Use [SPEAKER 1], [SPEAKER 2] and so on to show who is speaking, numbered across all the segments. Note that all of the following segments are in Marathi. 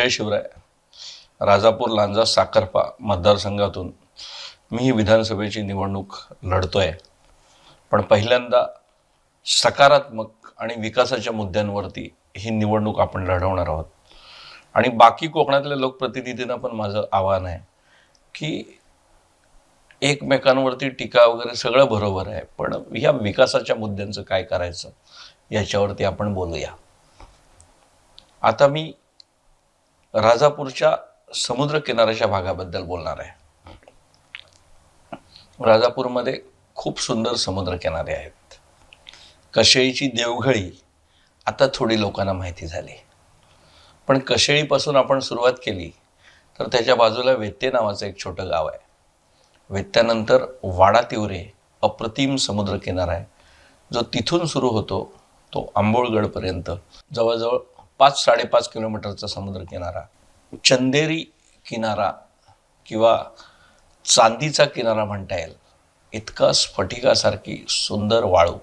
[SPEAKER 1] जय शिवराय. राजापूर लांजा साखरपा मतदारसंघातून मी ही विधानसभेची निवडणूक लढतोय. पण पहिल्यांदा सकारात्मक आणि विकासाच्या मुद्द्यांवरती ही निवडणूक आपण लढवणार आहोत. आणि बाकी कोकणातल्या लोकप्रतिनिधींना पण माझं आव्हान आहे की एकमेकांवरती टीका वगैरे सगळं बरोबर आहे, पण ह्या विकासाच्या मुद्द्यांचं काय करायचं याच्यावरती आपण बोलूया. आता मी राजापूरच्या समुद्र किनाऱ्याच्या भागाबद्दल बोलणार आहे. राजापूरमध्ये खूप सुंदर समुद्र किनारे आहेत. कशेळीची देवघळी आता थोडी लोकांना माहिती झाली, पण कशेळीपासून आपण सुरुवात केली तर त्याच्या बाजूला वेत्ते नावाचं एक छोटं गाव आहे. वेत्त्यानंतर वाडा तिवरे अप्रतिम समुद्र किनारा आहे, जो तिथून सुरू होतो तो आंबोळगडपर्यंत जवळजवळ 5-5.5 किलोमीटरचा समुद्र किनारा. चंदेरी किनारा किंवा चांदीचा किनारा म्हणता येईल, इतका स्फटिकासारखी सुंदर वाळू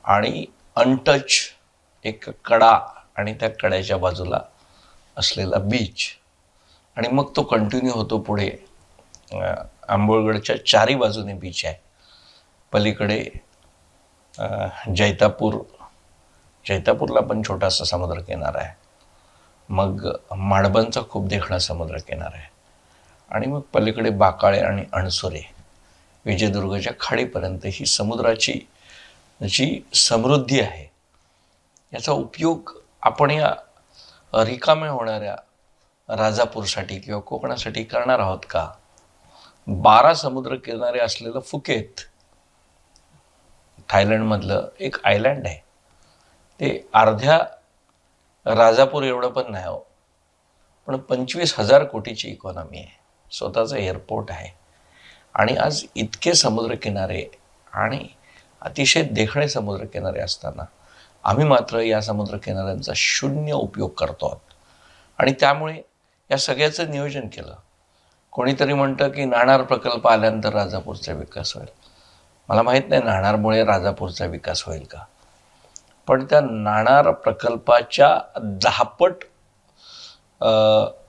[SPEAKER 1] आणि अनटच एक कडा आणि त्या कड्याच्या बाजूला असलेला बीच. आणि मग तो कंटिन्यू होतो पुढे. आंबोळगडच्या चारी बाजूने बीच आहे. पलीकडे जैतापूरला पण छोटासा समुद्र किनारा आहे. मग माडबनचा खूप देखणा समुद्र किनारा आहे. आणि मग पलीकडे बाकाळे आणि अणसुरे, विजयदुर्गच्या खाडीपर्यंत ही समुद्राची जी समृद्धी आहे याचा उपयोग आपण या रिकाम्या होणाऱ्या राजापूरसाठी किंवा कोकणासाठी करणार आहोत का? 12 समुद्र किनारे असलेलं फुकेत, थायलंडमधलं एक आयलँड आहे. ते अर्ध्या राजापूर एवढं पण नाही हो, पण 25,000 कोटीची इकॉनॉमी आहे. स्वतःचं एअरपोर्ट आहे. आणि आज इतके समुद्रकिनारे आणि अतिशय देखणे समुद्रकिनारे असताना आम्ही मात्र या समुद्रकिनाऱ्यांचा शून्य उपयोग करतो आहोत. आणि त्यामुळे या सगळ्याचं नियोजन केलं. कोणीतरी म्हणतं की नाणार प्रकल्प आल्यानंतर राजापूरचा विकास होईल. मला माहीत नाही नाणारमुळे राजापूरचा विकास होईल का, पण त्या नाणार प्रकल्पाच्या 10 पट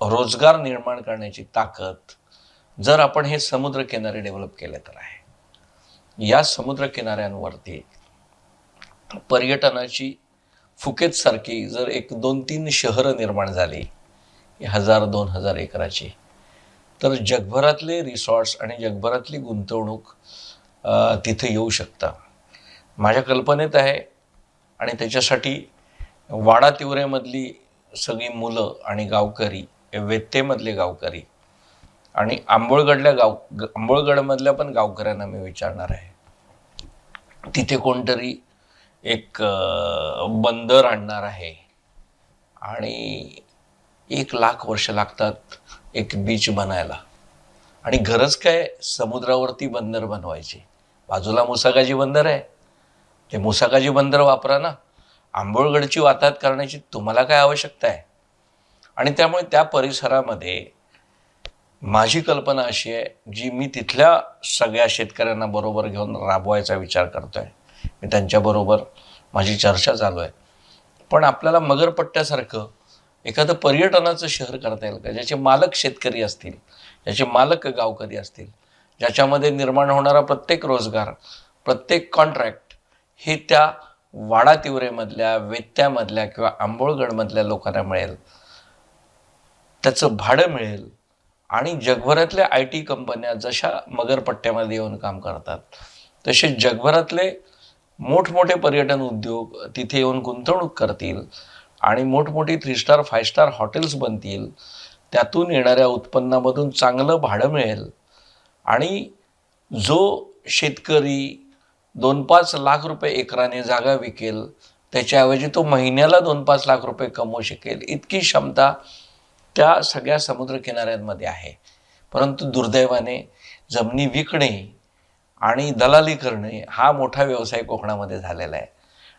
[SPEAKER 1] रोजगार निर्माण करण्याची ताकद जर आपण हे समुद्र किनारे डेव्हलप केले तर आहे. या समुद्र किनाऱ्यांवरती पर्यटनाची फुकेतसारखी जर 1-2-3 शहरं निर्माण झाली 1000-2000 एकराची, तर जगभरातले रिसॉर्ट्स आणि जगभरातली गुंतवणूक तिथे येऊ शकता. माझ्या कल्पनेत आहे. आणि त्याच्यासाठी वाडा तिवरेमधली सगळी मुलं आणि गावकरी, वेत्तेमधले गावकरी आणि आंबोळगडमधल्या पण गावकऱ्यांना मी विचारणार आहे. तिथे कोणतरी एक बंदर आणणार आहे आणि 1,00,000 वर्ष लागतात एक बीच बनायला. आणि गरज काय समुद्रावरती बंदर बनवायची? बाजूला मुसाकाजी बंदर आहे, ते मुसाकाजी बंदर वापरा ना. आंबोळगडची वाताहत करण्याची तुम्हाला काय आवश्यकता आहे? आणि त्यामुळे त्या परिसरामध्ये माझी कल्पना अशी आहे, जी मी तिथल्या सगळ्या शेतकऱ्यांना बरोबर घेऊन राबवायचा विचार करतोय. मी त्यांच्याबरोबर माझी चर्चा चालू आहे. पण आपल्याला मगरपट्ट्यासारखं एखादं पर्यटनाचं शहर करता येईल का, ज्याचे मालक शेतकरी असतील, ज्याचे मालक गावकरी असतील, ज्याच्यामध्ये निर्माण होणारा प्रत्येक रोजगार, प्रत्येक कॉन्ट्रॅक्ट हे त्या वाडा तिवरेमधल्या, वेत्त्यामधल्या किंवा आंबोळगडमधल्या लोकांना मिळेल, त्याचं भाडं मिळेल. आणि जगभरातल्या IT कंपन्या जशा मगरपट्ट्यामध्ये येऊन काम करतात, तसे जगभरातले मोठमोठे पर्यटन उद्योग तिथे येऊन गुंतवणूक करतील आणि मोठमोठी 3 स्टार 5 स्टार हॉटेल्स बनतील. त्यातून येणाऱ्या उत्पन्नामधून चांगलं भाडं मिळेल. आणि जो शेतकरी 2-5 लाख रुपये एकराने जागा विकेल, त्याच्याऐवजी तो महिन्याला 2-5 लाख रुपये कमवू शकेल, इतकी क्षमता त्या सगळ्या समुद्र किनाऱ्यांमध्ये आहे. परंतु दुर्दैवाने जमिनी विकणे आणि दलाली करणे हा मोठा व्यवसाय कोकणामध्ये झालेला आहे.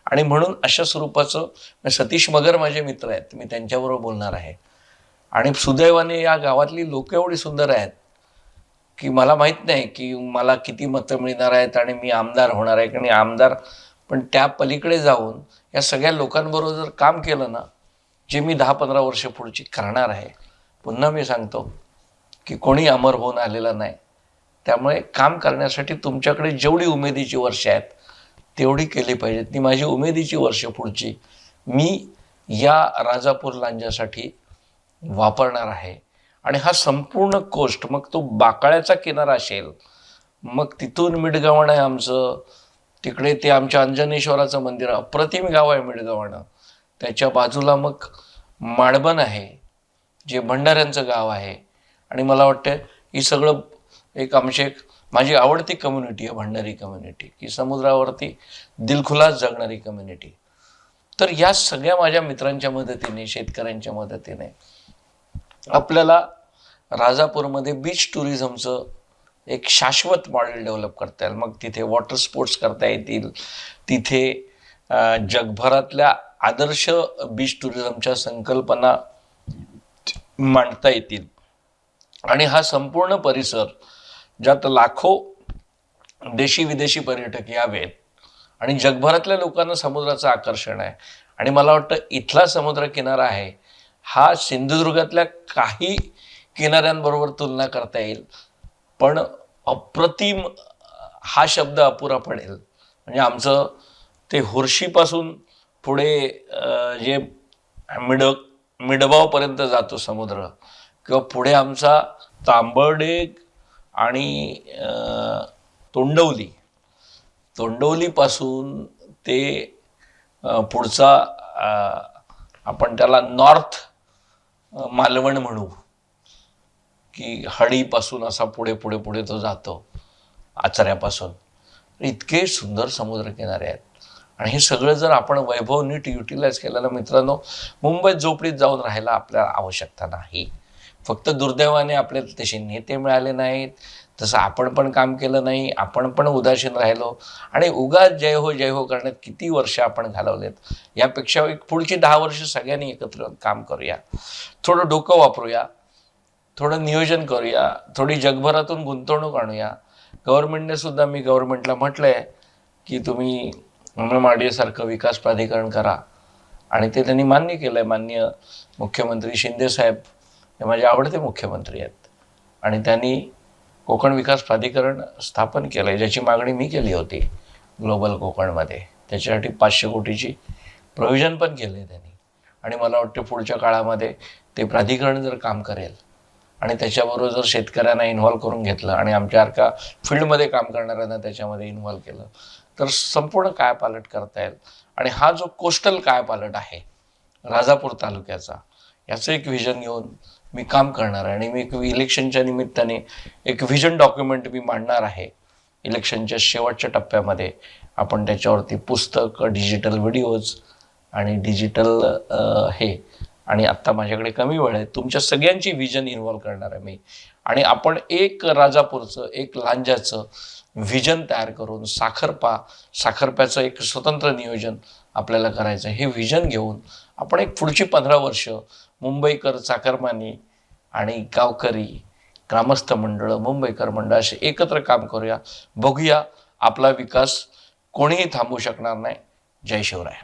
[SPEAKER 1] आणि म्हणून अशा स्वरूपाचं सतीश मगर माझे मित्र आहेत, मी त्यांच्याबरोबर बोलणार आहे. आणि सुदैवाने या गावातली लोक एवढी सुंदर आहेत की मला माहीत नाही की मला किती मतं मिळणार आहेत आणि मी आमदार होणार आहे की नाही आमदार, पण त्या पलीकडे जाऊन या सगळ्या लोकांबरोबर जर काम केलं ना जे मी 10-15 वर्ष पुढची करणार आहे. पुन्हा मी सांगतो की कोणी अमर होऊन आलेला नाही. त्यामुळे काम करण्यासाठी तुमच्याकडे जेवढी उमेदीची वर्ष आहेत तेवढी केली पाहिजेत. ती माझी उमेदीची वर्ष पुढची मी या राजापूर लांजासाठी वापरणार आहे. आणि हा संपूर्ण कोस्ट, मग तो बाकाळ्याचा किनारा असेल, मग तिथून मिडगावण आहे आमचं, तिकडे ते आमच्या अंजनेश्वराचं मंदिर, अप्रतिम गाव आहे मिडगावणं. त्याच्या बाजूला मग माडबन आहे, जे भंडाऱ्यांचं गाव आहे. आणि मला वाटतं ही सगळं एक माझी आवडती कम्युनिटी आहे, भंडारी कम्युनिटी, की समुद्रावरती दिलखुलास जगणारी कम्युनिटी. तर या सगळ्या माझ्या मित्रांच्या मदतीने, शेतकऱ्यांच्या मदतीने आपल्याला राजापूरमध्ये बीच टुरिझमचं एक शाश्वत मॉडेल डेव्हलप करता येईल. मग तिथे वॉटर स्पोर्ट्स करता येतील, तिथे जगभरातल्या आदर्श बीच टुरिझमच्या संकल्पना मांडता येतील. आणि हा संपूर्ण परिसर, ज्यात लाखो देशी विदेशी पर्यटक यावेत आणि जगभरातल्या लोकांना समुद्राचं आकर्षण आहे. आणि मला वाटतं इथला समुद्र किनारा आहे हा सिंधुदुर्गातल्या काही किनाऱ्यांबरोबर तुलना करता येईल, पण अप्रतिम हा शब्द अपुरा पडेल. म्हणजे आमचं ते हुर्शीपासून पुढे जे मिडबावपर्यंत जातो समुद्र, किंवा पुढे आमचा तांबर्डेग आणि तोंडवलीपासून ते पुढचा आपण त्याला नॉर्थ मालवण म्हणू, की हडीपासून असा पुढे पुढे पुढे तो जातो आचऱ्यापासून. इतके सुंदर समुद्रकिनारे आहेत. आणि हे सगळं जर आपण वैभव नीट युटिलाइज केलं ना मित्रांनो, मुंबईत झोपडीत जाऊन राहायला आपल्याला आवश्यकता नाही. फक्त दुर्दैवाने आपल्याला तसे नेते मिळाले नाहीत, तसं आपण पण काम केलं नाही, आपण पण उदासीन राहिलो आणि उगाच जय हो करण्यात किती वर्ष आपण घालवलेत. यापेक्षा एक पुढची 10 वर्ष सगळ्यांनी एकत्र काम करूया, थोडं डोकं वापरूया, थोडं नियोजन करूया, थोडी जगभरातून गुंतवणूक आणूया. गव्हर्नमेंटने सुद्धा, मी गव्हर्नमेंटला म्हटलं आहे की तुम्ही अंमळमाडीसारखं विकास प्राधिकरण करा, आणि ते त्यांनी मान्य केलं आहे. माननीय मुख्यमंत्री शिंदेसाहेब हे माझे आवडते मुख्यमंत्री आहेत, आणि त्यांनी कोकण विकास प्राधिकरण स्थापन केलं आहे, ज्याची मागणी मी केली होती ग्लोबल कोकणमध्ये. त्याच्यासाठी 500 कोटीची प्रोव्हिजन पण केले आहे त्यांनी. आणि मला वाटतं पुढच्या काळामध्ये ते प्राधिकरण जर काम करेल आणि त्याच्याबरोबर जर शेतकऱ्यांना इन्व्हॉल्व करून घेतलं आणि आमच्यासारखा फील्डमध्ये काम करणाऱ्यांना त्याच्यामध्ये इन्व्हॉल्व केलं, तर संपूर्ण कायापालट करता येईल. आणि हा जो कोस्टल कायापालट आहे राजापूर तालुक्याचा, याचं एक व्हिजन घेऊन मी काम करणार आहे. आणि मी एक इलेक्शनच्या निमित्ताने एक व्हिजन डॉक्युमेंट मी मांडणार आहे. इलेक्शनच्या शेवटच्या टप्प्यामध्ये आपण त्याच्यावरती पुस्तक, डिजिटल व्हिडिओज आणि डिजिटल आणि आत्ता माझ्याकडे कमी वेळ आहे, तुमच्या सगळ्यांची व्हिजन इन्व्हॉल्व करणार आहे मी. आणि आपण एक राजापूरचं, एक लांजाचं व्हिजन तयार करून साखरप्याचं एक स्वतंत्र नियोजन आपल्याला करायचं. हे व्हिजन घेऊन आपण एक पुढची 15 वर्ष मुंबईकर, चाकरमानी आणि गावकरी, ग्रामस्थ मंडळ, मुंबईकर मंडळ असे एकत्र काम करूया. बघूया, आपला विकास कोणीही थांबवू शकणार नाही. जय शिवराय.